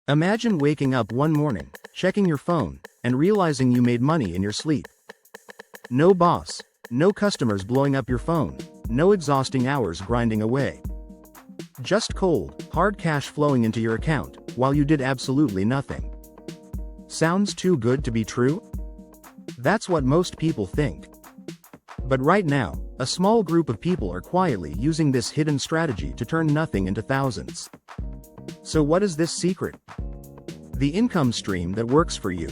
Imagine waking up one morning, checking your phone, and realizing you made money in your sleep. No boss, no customers blowing up your phone, no exhausting hours grinding away. Just cold, hard cash flowing into your account, while you did absolutely nothing. Sounds too good to be true? That's what most people think. But right now, a small group of people are quietly using this hidden strategy to turn nothing into thousands. So what is this secret? The income stream that works for you.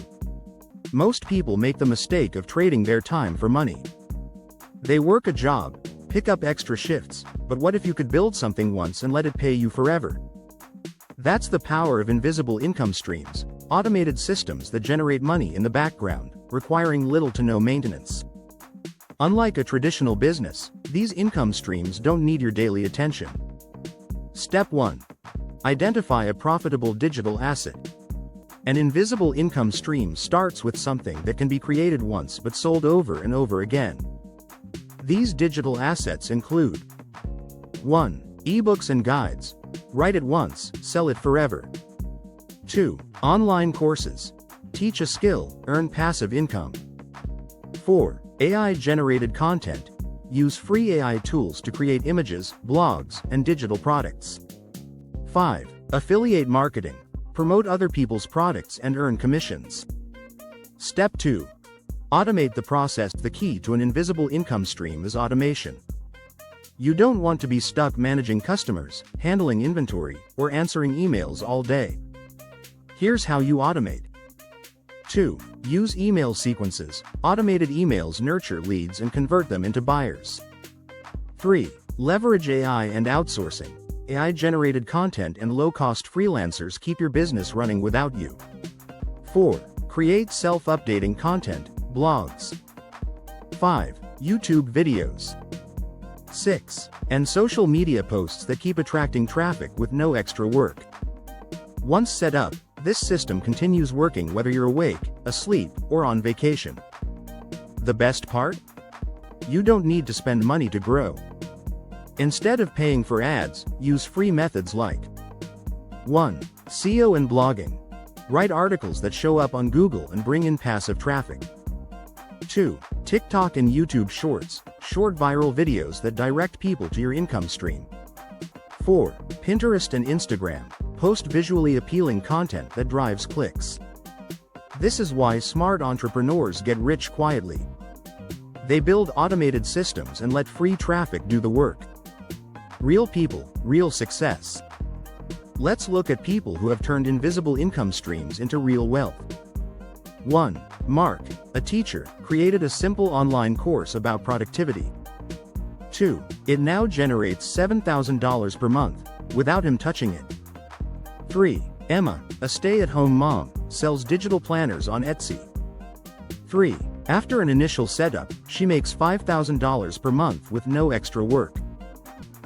Most people make the mistake of trading their time for money. They work a job, pick up extra shifts, but what if you could build something once and let it pay you forever? That's the power of invisible income streams, automated systems that generate money in the background, requiring little to no maintenance. Unlike a traditional business, these income streams don't need your daily attention. Step 1. Identify a profitable digital asset. An invisible income stream starts with something that can be created once but sold over and over again. These digital assets include 1. Ebooks and guides. Write it once, sell it forever. 2. Online courses. Teach a skill, earn passive income. 4. AI-generated content. Use free AI tools to create images, blogs, and digital products. 5. Affiliate marketing. Promote other people's products and earn commissions. Step 2. Automate the process. The key to an invisible income stream is automation. You don't want to be stuck managing customers, handling inventory, or answering emails all day. Here's how you automate. 2. Use email sequences. Automated emails nurture leads and convert them into buyers. 3. Leverage AI and outsourcing. AI-generated content and low-cost freelancers keep your business running without you. 4. Create self-updating content, blogs. 5. YouTube videos. 6. And social media posts that keep attracting traffic with no extra work. Once set up, this system continues working whether you're awake, asleep, or on vacation. The best part? You don't need to spend money to grow. Instead of paying for ads, use free methods like 1. SEO and blogging. Write articles that show up on Google and bring in passive traffic. 2. TikTok and YouTube Shorts. Short viral videos that direct people to your income stream. 4. Pinterest and Instagram. Post visually appealing content that drives clicks. This is why smart entrepreneurs get rich quietly. They build automated systems and let free traffic do the work. Real people, real success. Let's look at people who have turned invisible income streams into real wealth. 1. Mark, a teacher, created a simple online course about productivity. 2. It now generates $7,000 per month, without him touching it. 3. Emma, a stay-at-home mom, sells digital planners on Etsy. 3. After an initial setup, she makes $5,000 per month with no extra work.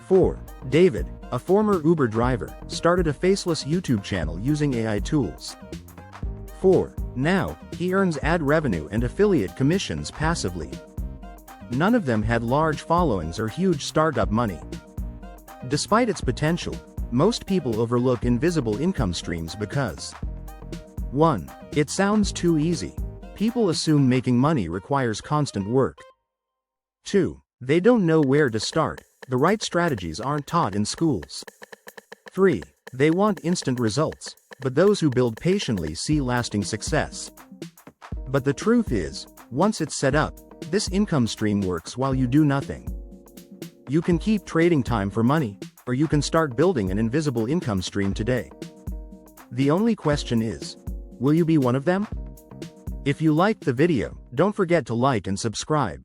4. David, a former Uber driver, started a faceless YouTube channel using AI tools. 4. Now, he earns ad revenue and affiliate commissions passively. None of them had large followings or huge startup money. Despite its potential, most people overlook invisible income streams because 1. It sounds too easy. People assume making money requires constant work. 2. They don't know where to start. The right strategies aren't taught in schools. 3. They want instant results, but those who build patiently see lasting success. But the truth is, once it's set up, this income stream works while you do nothing. You can keep trading time for money, or you can start building an invisible income stream today. The only question is, will you be one of them? If you liked the video, don't forget to like and subscribe.